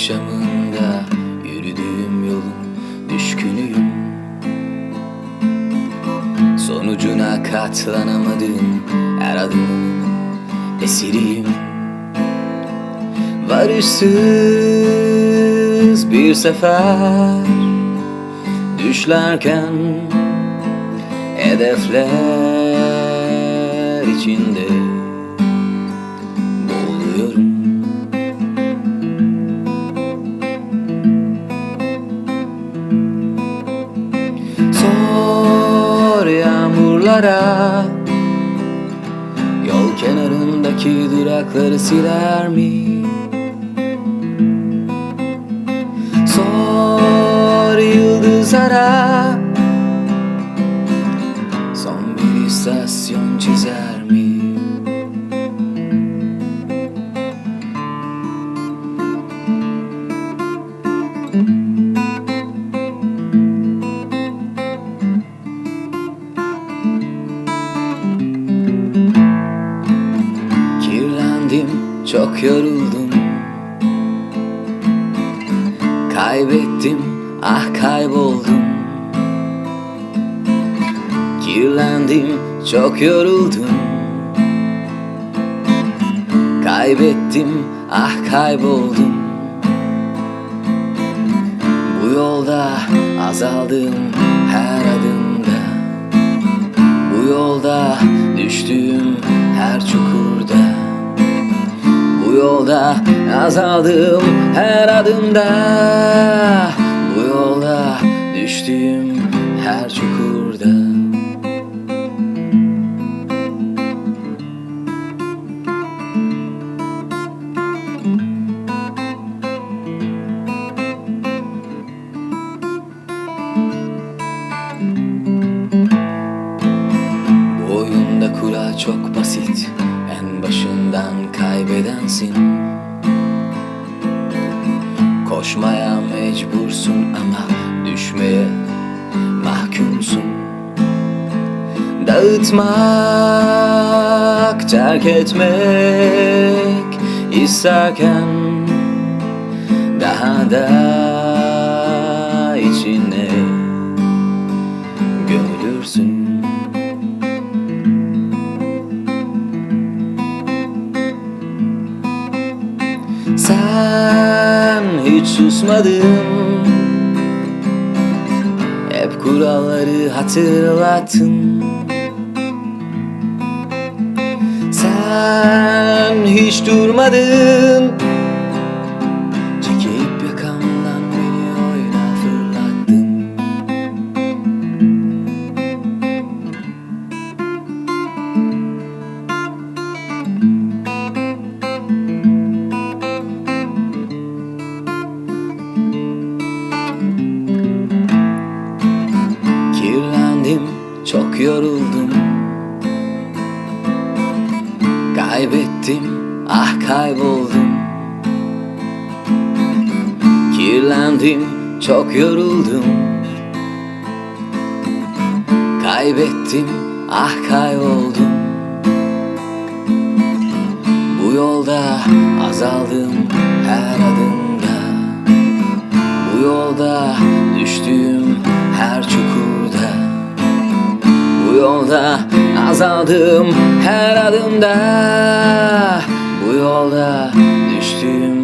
akşamında yürüdüğüm yolun düşkünüyüm. Sonucuna katlanamadığım her adımın esiriyim. Varışsız bir sefer düşlerken hedefler içinde boğuluyorum. Sor yağmurlara, yol kenarındaki durakları siler mi? Sor yıldızlara, son bir istasyon çizer mi? Kirlendim, çok yoruldum. Kaybettim, ah kayboldum. Kirlendim, çok yoruldum. Kaybettim, ah kayboldum. Bu yolda azaldım her adımda. Bu yolda düştüğüm her çukurda. Bu yolda azaldım her adımda. Bu yolda düştüğüm her çukurda. Bu oyunda kura çok basit. En başından kaybedensin. Koşmaya mecbursun ama düşmeye mahkumsun. Dağıtmak, terk etmek isterken daha da içine gömülürsün. Sen hiç susmadın, hep kuralları hatırlattın. Sen hiç durmadın, çekip yakamdan beni oyuna fırlattın. Kirlendim, çok yoruldum. Kaybettim, ah kayboldum. Kirlendim, çok yoruldum. Kaybettim, ah kayboldum. Bu yolda azaldım her adımda. Bu yolda düştüğüm her çukurda. Bu yolda azaldım her adımda. Bu yolda düştüğüm